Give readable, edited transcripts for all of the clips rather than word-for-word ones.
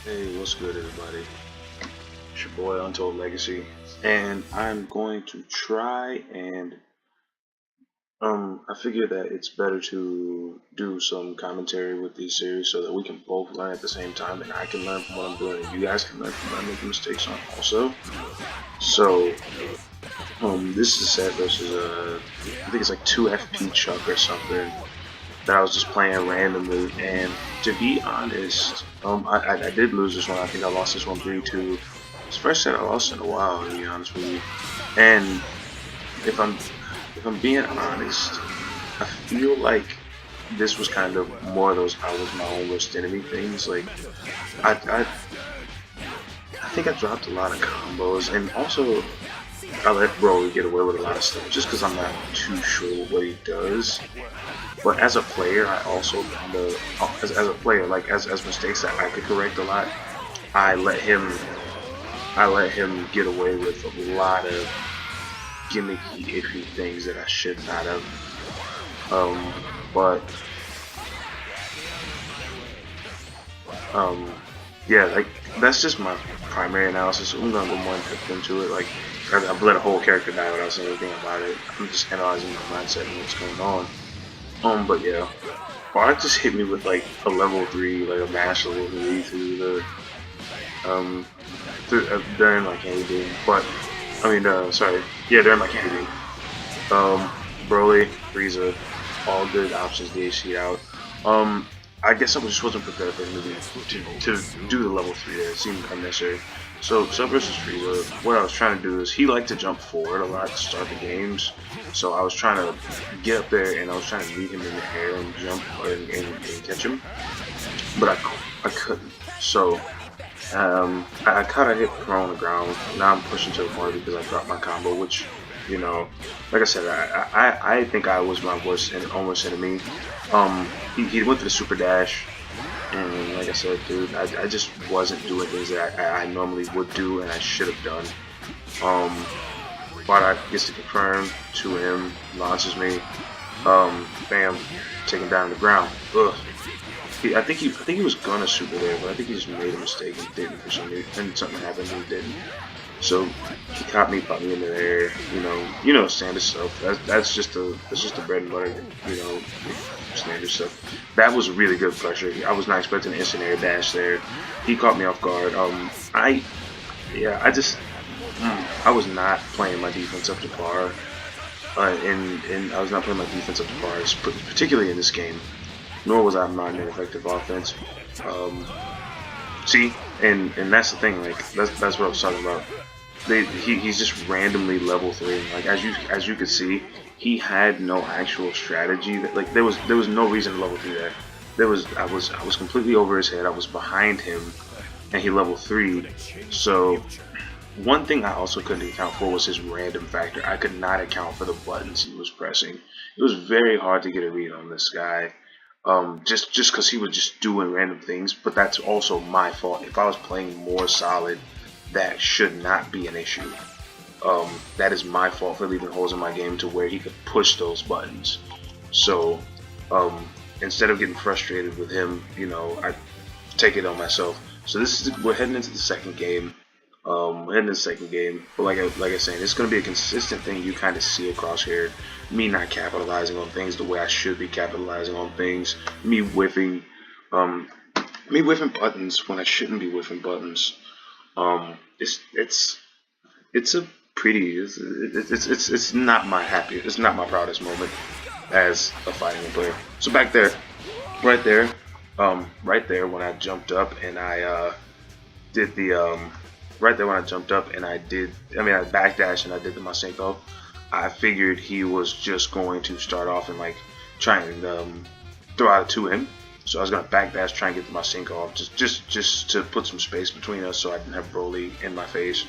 Hey, what's good, everybody? It's your boy Untold Legacy, and I'm going to try and I figure that it's better to do some commentary with these series so that we can both learn at the same time, and I can learn from what I'm doing, and you guys can learn from what I'm making mistakes on also. So, this is a set versus I think it's like 2 FP Chuck or something that I was just playing randomly, and to be honest, I did lose this one. I think I lost this one 3-2. It's the first set I lost in a while, to be honest with you. And if I'm if I'm being honest, I feel like this was kind of more of those I was my own worst enemy things. Like I I, I think I dropped a lot of combos, and also I let Broly get away with a lot of stuff just because I'm not too sure what he does. But as a player, I also kind of, as a player, like as mistakes that I could correct a lot, I let him, I let him get away with a lot of gimmicky, iffy things that I should not have. But um, yeah, like that's just my primary analysis. I'm gonna go more in depth into it. Like I've let a whole character die without saying anything about it. I'm just analyzing my mindset and what's going on. But yeah, Bart just hit me with like a level 3, like a mash level 3 through the um during my candy beam. But I mean, sorry, yeah, during my candy beam. Broly, Frieza, all good options to HC out. Um, I guess I just wasn't prepared for him to do the level 3 there. It seemed unnecessary. So Cell versus Frieza, what I was trying to do is he liked to jump forward a lot to start the games. So I was trying to get up there and I was trying to meet him in the air and jump and catch him, but I couldn't. So I kind of hit prone on the ground. Now I'm pushing to the corner because I dropped my combo, which, you know, like I said, I think I was my worst and almost enemy. He went for the super dash, and like I said, dude, I just wasn't doing things that I normally would do and I should have done. Um, Bardock gets to confirm to him, launches me, bam, taken down to the ground. Ugh. I think he was gonna super there, but I think he just made a mistake and didn't for some reason. And something happened and he didn't. So he caught me, put me in the air. Standard stuff. That's just the bread and butter. Standard stuff. That was really good pressure. I was not expecting an instant air dash there. He caught me off guard. I was not playing my defense up to par. And I was not playing my defense up to par, particularly in this game. Nor was I not an effective offense. Um, See, and that's the thing. Like that's what I was talking about. He's just randomly level 3. Like as you could see, he had no actual strategy. Like there was no reason to level 3 there. I was completely over his head. I was behind him, and he level 3. So one thing I also couldn't account for was his random factor. I could not account for the buttons he was pressing. It was very hard to get a read on this guy. Just because he was just doing random things, but that's also my fault. If I was playing more solid, that should not be an issue. That is my fault for leaving holes in my game to where he could push those buttons. So um, instead of getting frustrated with him, I take it on myself. So we're heading into the second game. In the second game, but like I said, it's going to be a consistent thing you kind of see across here. Me not capitalizing on things the way I should be capitalizing on things. Me whiffing, um, me whiffing buttons when I shouldn't be whiffing buttons. It's a pretty it's not my happiest, it's not my proudest moment as a fighting player. So back there, right there, right there when I jumped up and I did the right there when I jumped up and I backdashed and I did the Masenko. I figured he was just going to start off and like try and throw out a 2M. So I was gonna backdash, try and get the Masenko off, just to put some space between us, so I didn't have Broly in my face.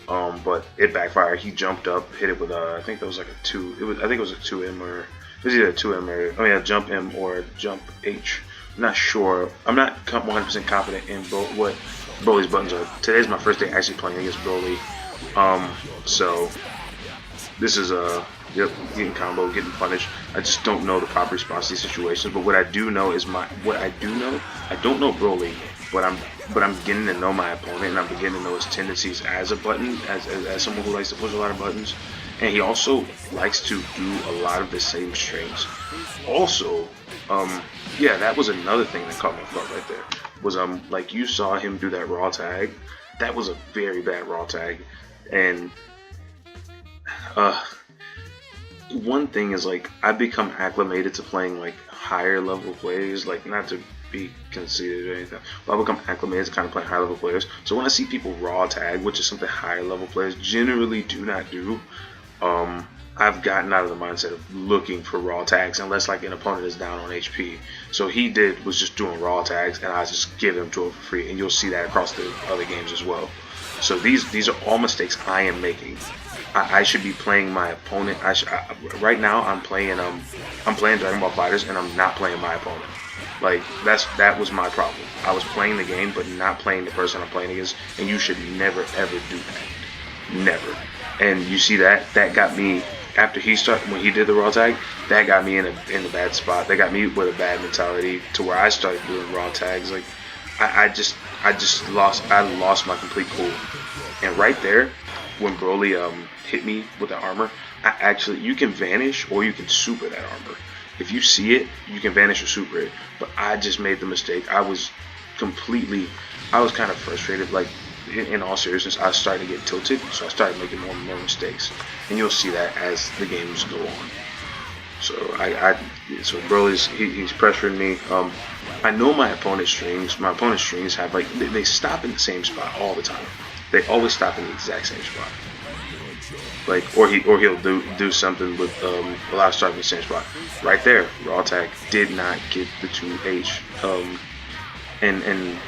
But it backfired. He jumped up, hit it with I think that was like a two. I think it was a 2M or it was either a 2M or a jump M or a jump H. I'm not sure. I'm not 100% confident in what Broly's buttons are. Today's my first day actually playing against Broly. So this is getting combo, getting punished. I just don't know the proper response to these situations. But what I do know is I don't know Broly, but I'm getting to know my opponent, and I'm beginning to know his tendencies as a button, as someone who likes to push a lot of buttons, and he also likes to do a lot of the same strings. Also, yeah, that was another thing that caught me off guard right there. Was like you saw him do that raw tag. That was a very bad raw tag, and uh, one thing is like I've become acclimated to playing like higher level players, like not to be conceited or anything, but I've become acclimated to kind of playing high level players. So when I see people raw tag, which is something higher level players generally do not do, I've gotten out of the mindset of looking for raw tags unless like an opponent is down on HP. So he was just doing raw tags, and I just give them to him for free, and you'll see that across the other games as well. So these are all mistakes I am making. I should be playing my opponent. Right now I'm playing Dragon Ball FighterZ, and I'm not playing my opponent. Like that was my problem. I was playing the game but not playing the person I'm playing against, and you should never ever do that. Never. And you see that got me after when he did the raw tag, that got me in a bad spot. That got me with a bad mentality to where I started doing raw tags. Like I just lost my complete cool. And right there, when Broly hit me with the armor, you can vanish or you can super that armor. If you see it, you can vanish or super it. But I just made the mistake. I was kind of frustrated. Like in all seriousness, I started to get tilted, so I started making more and more mistakes. And you'll see that as the games go on. So so Broly's he's pressuring me. I know my opponent's strings. My opponent's strings have like they stop in the same spot all the time. They always stop in the exact same spot. Like he'll do something with a lot of starting in the same spot. Right there, raw tag did not get the 2H. And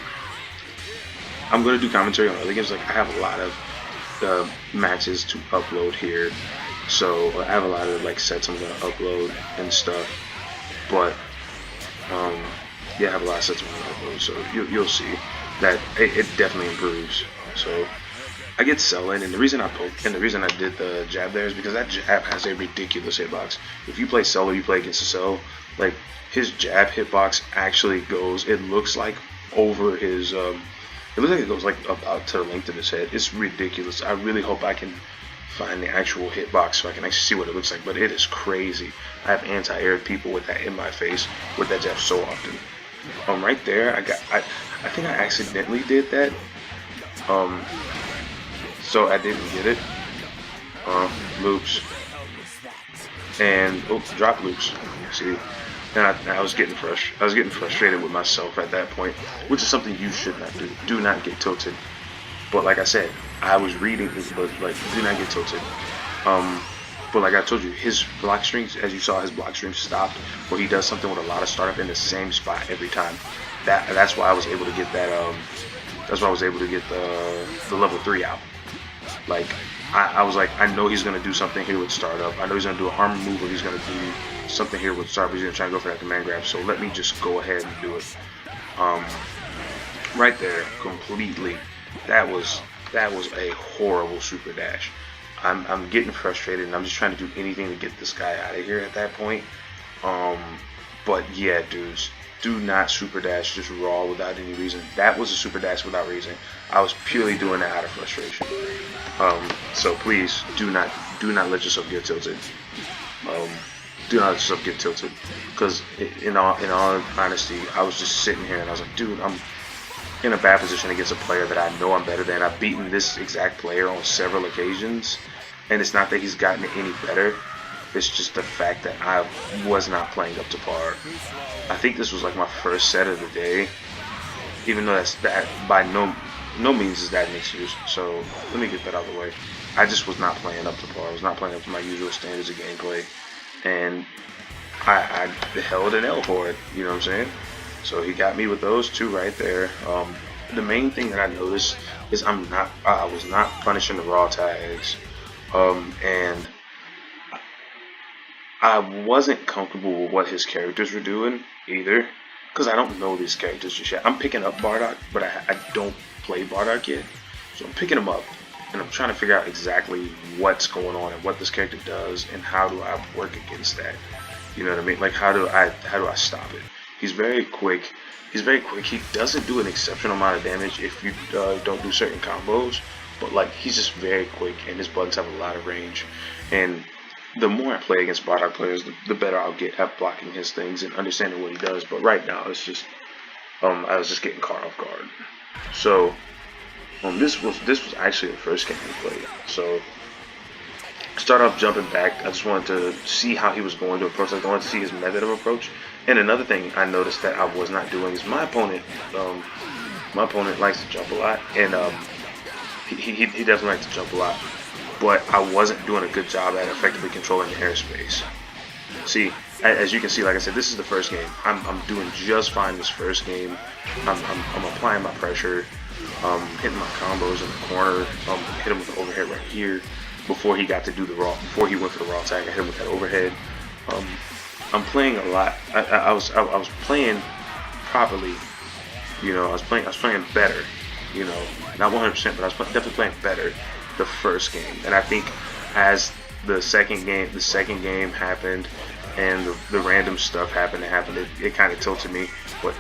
I'm gonna do commentary on other games. Like I have a lot of matches to upload here, so I have a lot of like sets I'm gonna upload and stuff. But yeah, I have a lot of sets I'm gonna upload, so you'll see that it definitely improves. So I get selling, and the reason I poked and the reason I did the jab there is because that jab has a ridiculous hitbox. If you play Cell or you play against a Cell, like his jab hitbox actually goes. It looks like over his. It looks like it goes like about to the length of his head. It's ridiculous. I really hope I can find the actual hitbox so I can actually see what it looks like. But it is crazy. I have anti-air people with that in my face with that jab so often. Right there, I think I accidentally did that. So I didn't get it. Loops. And drop loops. See, and I was getting frustrated with myself at that point, which is something you should not do. Do not get tilted. But like I said, I was reading this, but like do not get tilted. But like I told you, his block strings, as you saw, his block strings stopped, where he does something with a lot of startup in the same spot every time. That's why I was able to get that. That's why I was able to get the level 3 out. Like I was like, I know he's gonna do something here with startup. I know he's gonna do an armor move, or he's gonna do something here with startup. He's gonna try and go for that command grab. So let me just go ahead and do it. Right there, completely. That was a horrible super dash. I'm getting frustrated, and I'm just trying to do anything to get this guy out of here at that point. But yeah, dudes, do not super dash just raw without any reason. That was a super dash without reason. I was purely doing that out of frustration. So please do not let yourself get tilted. Do not let yourself get tilted, because in all honesty, I was just sitting here and I was like, dude, I'm in a bad position against a player that I know I'm better than. I've beaten this exact player on several occasions, and it's not that he's gotten any better. It's just the fact that I was not playing up to par. I think this was like my first set of the day, even though that by no means is that an excuse. So let me get that out of the way. I just was not playing up to par. I was not playing up to my usual standards of gameplay, and I held an L for it. You know what I'm saying? So he got me with those two right there. The main thing that I noticed is I was not punishing the raw tags, and I wasn't comfortable with what his characters were doing either, because I don't know these characters just yet. I'm picking up Bardock, but I don't play Bardock yet, so I'm picking him up, and I'm trying to figure out exactly what's going on and what this character does, and how do I work against that. You know what I mean? Like how do I stop it? He's very quick. He's very quick. He doesn't do an exceptional amount of damage if you don't do certain combos, but like he's just very quick, and his buttons have a lot of range. And the more I play against Bardock players, the better I'll get at blocking his things and understanding what he does. But right now, it's just I was just getting caught off guard. So this was actually the first game we played. So start off jumping back. I just wanted to see how he was going to approach. I wanted to see his method of approach. And another thing I noticed that I was not doing is my opponent likes to jump a lot, and he definitely likes to jump a lot. But I wasn't doing a good job at effectively controlling the airspace. See, as you can see, like I said, this is the first game. I'm doing just fine this first game. I'm applying my pressure, hitting my combos in the corner, hit him with the overhead right here. Before he got to do the raw, before he went for the raw tag, I hit him with that overhead. I'm playing a lot. I was playing properly. You know, I was playing better. You know, not 100%, but I was definitely playing better the first game. And I think as the second game happened, and the random stuff happened, it kind of tilted me. But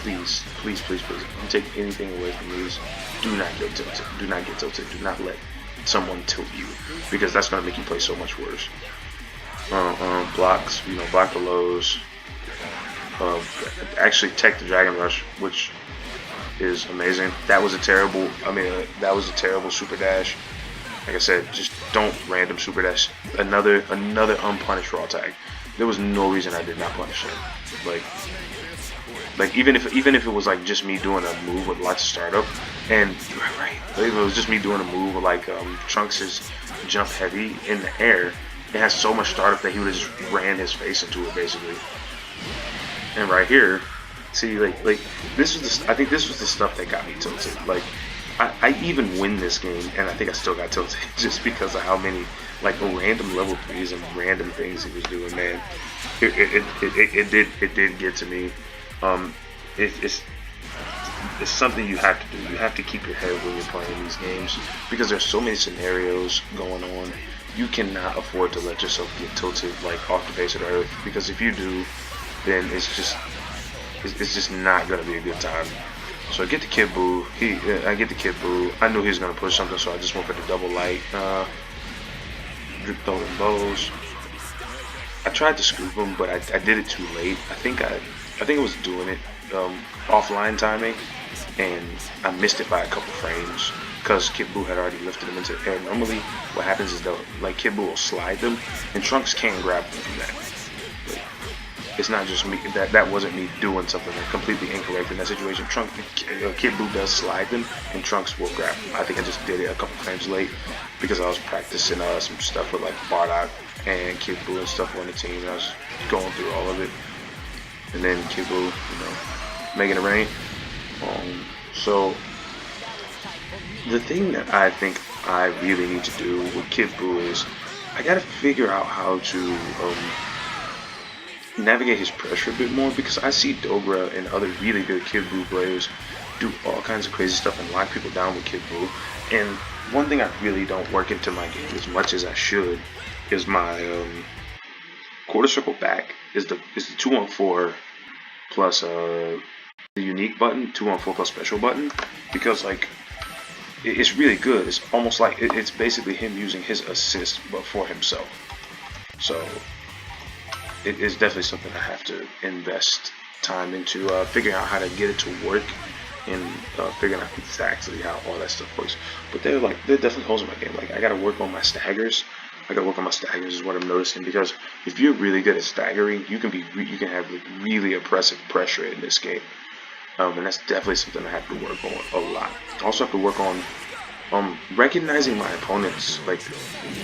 please, don't take anything away from these. Do not get tilted. Do not get tilted. Do not let someone tilt you, because that's going to make you play so much worse. Blocks, block the lows. Actually tech the Dragon Rush, which is amazing. That was a terrible super dash. Like I said, just don't random super dash. Another unpunished raw tag. There was no reason I did not punish it. Like even if it was like just me doing a move with lots of startup, and if it was just me doing a move with like Trunks is jump heavy in the air, it has so much startup that he would have just ran his face into it basically. And right here, see, like I think this was the stuff that got me tilted. Like I even win this game, and I think I still got tilted just because of how many like random level 3s and random things he was doing. Man, it did get to me. It's something you have to do. You have to keep your head when you're playing these games, because there's so many scenarios going on. You cannot afford to let yourself get tilted like off the face of the earth, because if you do, then it's just not gonna be a good time. So I get the Kid Buu. I get the Kid Buu. I knew he was gonna push something, so I just went for the double light. Drip throwing bows. I tried to scoop him, but I did it too late. I think I was doing it offline timing, and I missed it by a couple frames because Kid Buu had already lifted him into the air. Normally, what happens is that Kid Buu will slide them, and Trunks can grab them from that. Like, it's not just me. That wasn't me doing something completely incorrect in that situation. Kid Buu does slide them, and Trunks will grab them. I think I just did it a couple frames late because I was practicing some stuff with like Bardock and Kid Buu and stuff on the team. And I was going through all of it. And then Kid Buu, making it rain. So the thing that I think I really need to do with Kid Buu is I gotta figure out how to navigate his pressure a bit more, because I see Dobra and other really good Kid Buu players do all kinds of crazy stuff and lock people down with Kid Buu. And one thing I really don't work into my game as much as I should is my quarter circle back is the 2-on-4 plus the unique button, 2-on-4 plus special button, because like it's really good. It's almost like it's basically him using his assist but for himself. So it is definitely something I have to invest time into figuring out how to get it to work, and figuring out exactly how all that stuff works. But they're definitely holes in my game. Like I gotta work on my staggers. Is what I'm noticing, because if you're really good at staggering, you can have like really oppressive pressure in this game, and that's definitely something I have to work on a lot. I also have to work on recognizing my opponents, like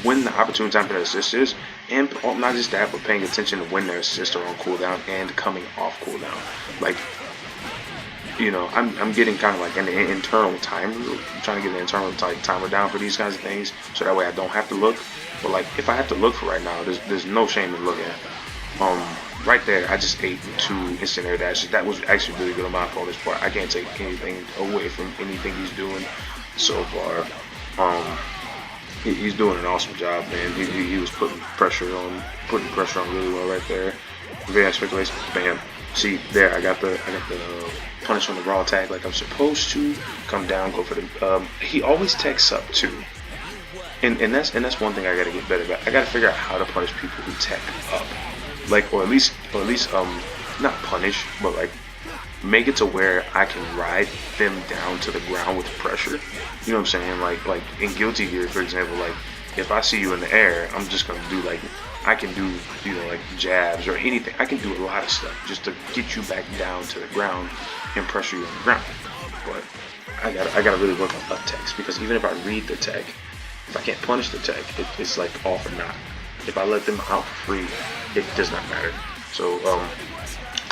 when the opportune time for their assist is, and not just that, but paying attention to when their assists are on cooldown and coming off cooldown. Like, I'm getting kind of like an internal timer. I'm trying to get an internal timer down for these kinds of things, so that way I don't have to look. But like, if I have to look for right now, there's no shame in looking at. Right there, I just ate 2 instant air dashes. That was actually really good on my opponent's part. I can't take anything away from anything he's doing so far. He's doing an awesome job, man. He was putting pressure on really well right there. Very speculation, bam. See there, I got the punish on the raw tag like I'm supposed to. Come down, go for the. He always techs up too, and that's one thing I gotta get better at. I gotta figure out how to punish people who tech up, like or at least not punish, but like make it to where I can ride them down to the ground with pressure. You know what I'm saying? Like in Guilty Gear, for example, like if I see you in the air, I'm just gonna do like I can do like jabs or anything. I can do a lot of stuff just to get you back down to the ground and pressure you on the ground. But I gotta really work on up techs because even if I read the tech, if I can't punish the tech, it's like all for naught. If I let them out free, it does not matter. So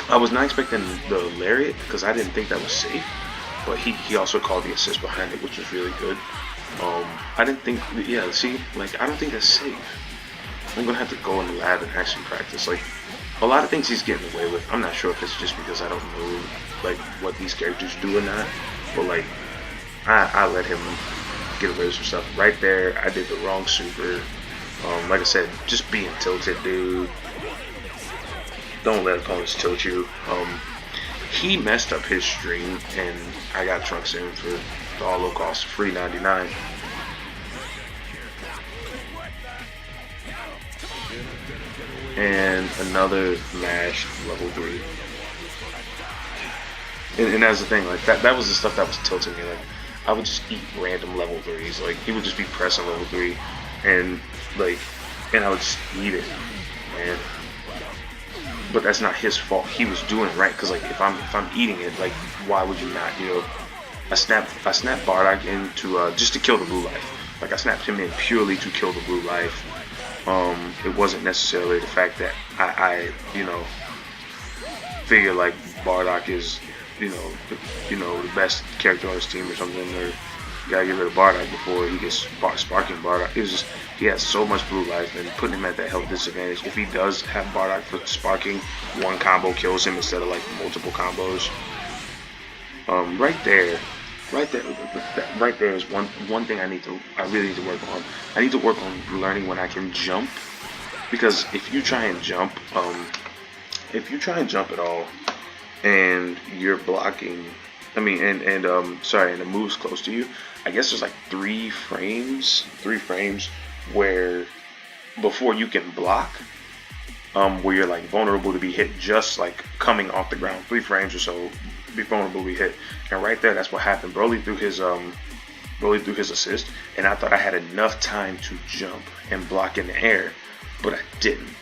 I was not expecting the lariat because I didn't think that was safe, but he also called the assist behind it, which was really good. I didn't think, yeah, see, like I don't think that's safe. I'm gonna have to go in the lab and actually practice. Like a lot of things he's getting away with. I'm not sure if it's just because I don't know like what these characters do or not, but like I let him get away with some stuff. Right there, I did the wrong super. Like I said, just being tilted, dude. Don't let opponents tilt you. He messed up his stream, and I got Trunks in for the all low cost, free 99. And another mash level 3. And that's the thing, like that was the stuff that was tilting me. Like I would just eat random level 3s. Like he would just be pressing level 3, and I would just eat it, man. But that's not his fault. He was doing it right, because like if I'm eating it, like why would you not? You know, I snapped Bardock into just to kill the blue life. Like I snapped him in purely to kill the blue life. It wasn't necessarily the fact that I you know figure like Bardock is the best character on his team or something, or you gotta get rid of Bardock before he gets sparking Bardock. It was just he has so much blue life, and putting him at that health disadvantage. If he does have Bardock for sparking, one combo kills him instead of like multiple combos. Right there is one thing I really need to work on. I need to work on learning when I can jump, because if you try and jump at all, and you're blocking, and the move's close to you, I guess there's like three frames where before you can block, where you're like vulnerable to be hit just like coming off the ground. 3 frames or so, be vulnerable to be hit. And right there, that's what happened. Broly threw his assist, and I thought I had enough time to jump and block in the air, but I didn't.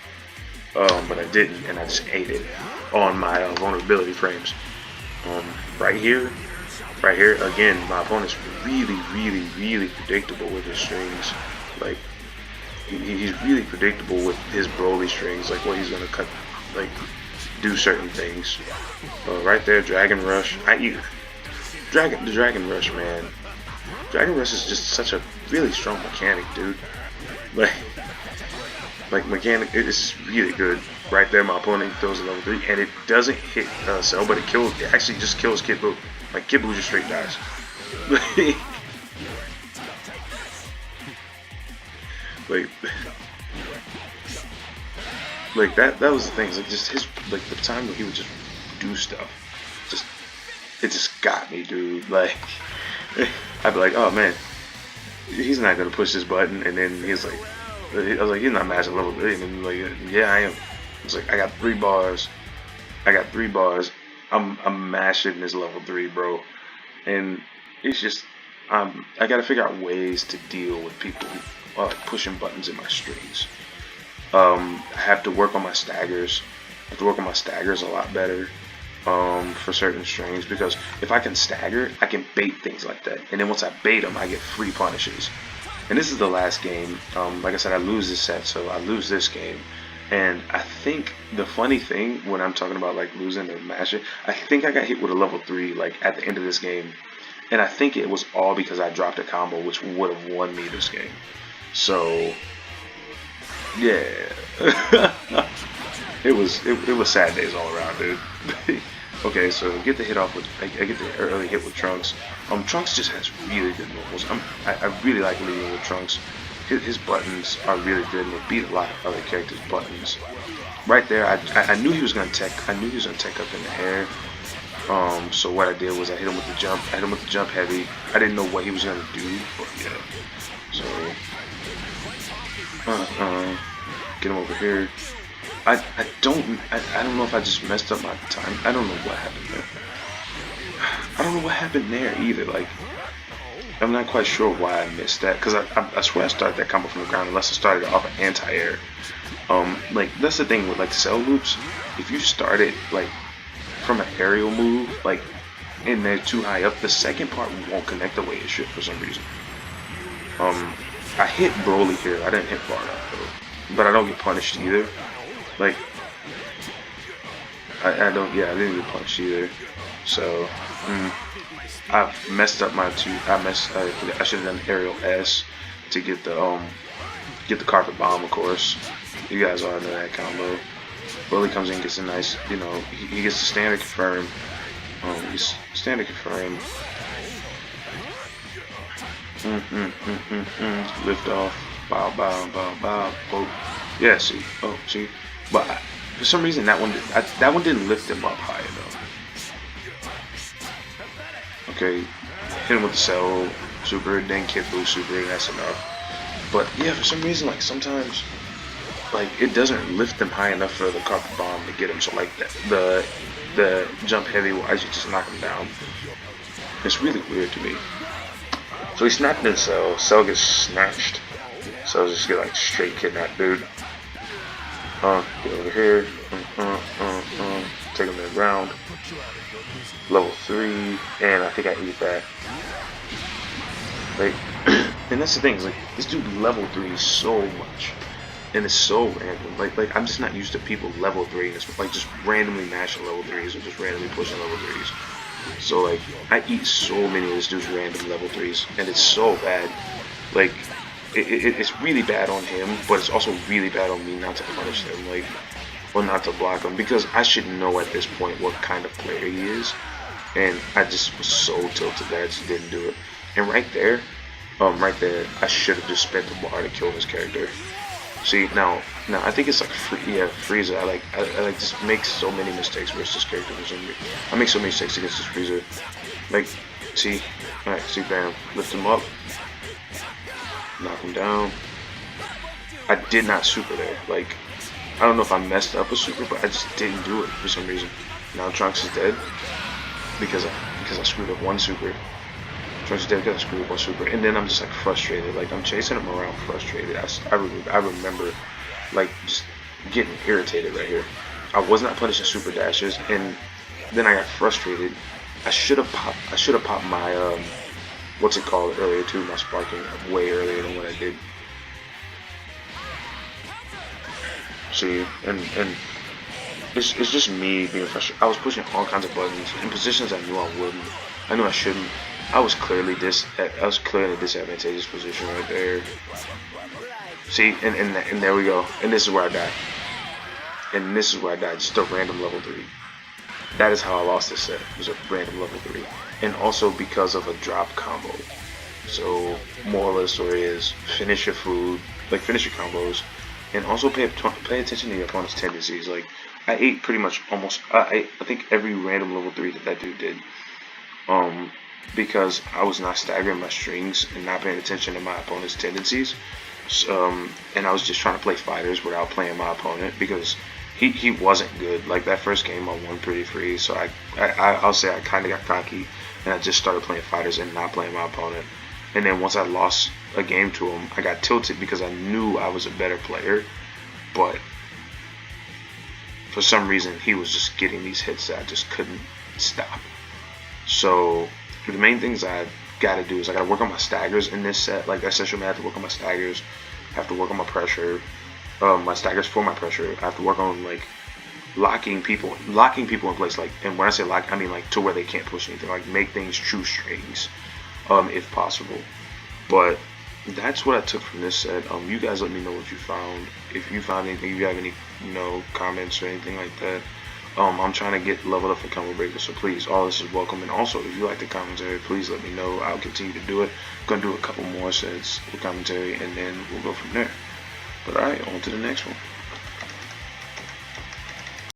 And I just ate it on my vulnerability frames. Right here, again, my opponent's really predictable with his strings. Like, he's really predictable with his Broly strings, like what he's gonna cut, like do certain things. Right there, Dragon Rush. The Dragon Rush, man. Dragon Rush is just such a really strong mechanic, dude. Like mechanic, it is really good. Right there, my opponent throws a level 3, and it doesn't hit Cell, but it actually just kills Kid Buu. Like Kid Buu just straight dies. like that was the thing. Like just his the time where he would just do stuff, it just got me, dude. Like I'd be like, oh man, he's not gonna push this button, and then he's like, I was like, he's not matching level 3, and then like, yeah, I am. It's like I got 3 bars. I'm mashing this level 3, bro, and it's just I gotta figure out ways to deal with people who are like pushing buttons in my strings. I have to work on my staggers. I have to work on my staggers a lot better for certain strings, because if I can stagger, I can bait things like that, and then once I bait them, I get free punishes. And this is the last game. Like I said, I lose this set, so I lose this game. And I think the funny thing when I'm talking about like losing or mashing, I think I got hit with a level 3 like at the end of this game, and I think it was all because I dropped a combo which would have won me this game. So yeah, it was sad days all around, dude. Okay, so get the hit off with I get the early hit with Trunks. Trunks just has really good normals. I really like leading with Trunks. his buttons are really good, and they beat a lot of other characters' buttons. Right there, I knew he was gonna tech. I knew he was gonna tech up in the air. So what I did was I hit him with the jump. I hit him with the jump heavy. I didn't know what he was gonna do, but yeah. So get him over here. I don't know if I just messed up my time. I don't know what happened there. I don't know what happened there either. Like, I'm not quite sure why I missed that, because I swear I started that combo from the ground, unless I started it off of anti-air. Like, that's the thing with like cell loops. If you start it like from an aerial move, like, and they're too high up, the second part won't connect the way it should for some reason. I hit Broly here. I didn't hit Bardock though, but I don't get punished either. Like, I didn't get punished either. So, I've messed up my two. I should have done aerial S to get the carpet bomb, of course. You guys all know that combo. Broly comes in, gets a nice, you know, he gets the standard confirm. He's standard confirm. Lift off. Bow, bow, bow, bow. Oh, yeah. See. Oh, see. But for some reason that one didn't lift him up high enough. Okay, hit him with the cell super, then Kid Buu super. That's enough. But yeah, for some reason, like sometimes, like it doesn't lift them high enough for the carpet bomb to get him. So like the jump heavy will actually just knock him down. It's really weird to me. So he snapped in Cell. Cell gets snatched. Cell just get like straight kidnapped, dude. Get over here. Take him to the ground. Level 3, and I think I eat that. Like, and that's the thing. Is like this dude level 3 so much, and it's so random. Like I'm just not used to people level 3 and it's like just randomly mashing level 3s or just randomly pushing level 3s. So like I eat so many of this dude's random level 3s, and it's so bad. Like it's really bad on him, but it's also really bad on me not to punish him, like, or not to block him, because I should know at this point what kind of player he is, and I just was so tilted that I just didn't do it. And right there, I should have just spent the bar to kill this character. See, now I think it's like Frieza. I like just make so many mistakes versus this character. I make so many mistakes against this Frieza. Like, see, all right, see, bam, lift him up, knock him down. I did not super there. Like, I don't know if I messed up a super, but I just didn't do it for some reason. Now Trunks is dead because I screwed up one super. Trunks is dead because I screwed up one super, and then I'm just like frustrated. Like I'm chasing him around, frustrated. I remember like just getting irritated right here. I was not punishing super dashes, and then I got frustrated. I should have popped my what's it called earlier too, my sparking way earlier than what I did. See, and it's just me being frustrated. I was pushing all kinds of buttons in positions I knew I wouldn't. I knew I shouldn't. I was clearly in a disadvantageous position right there. See, and there we go. And this is where I died. And this is where I died. Just a random level 3. That is how I lost this set. It was a random level 3. And also because of a drop combo. So, moral of the story is finish your food, like finish your combos, and also pay attention to your opponent's tendencies. Like, I ate pretty much I think every random level 3 that dude did. Because I was not staggering my strings and not paying attention to my opponent's tendencies. And I was just trying to play fighters without playing my opponent because he wasn't good. Like that first game I won pretty free, so I'll say I kind of got cocky and I just started playing fighters and not playing my opponent. And then once I lost a game to him, I got tilted because I knew I was a better player, but for some reason he was just getting these hits that I just couldn't stop. So the main things I got to do is I got to work on my staggers in this set. Like essentially I have to work on my staggers. I have to work on my pressure. My staggers for my pressure. I have to work on like locking people in place. Like, and when I say lock, I mean like to where they can't push anything. Like make things true strings, if possible. But that's what I took from this set. You guys let me know what you found. If you found anything, if you have any, comments or anything like that. I'm trying to get leveled up for Combo Breaker, so please, all this is welcome. And also, if you like the commentary, please let me know. I'll continue to do it. I'm gonna do a couple more sets with commentary, and then we'll go from there. But alright, on to the next one.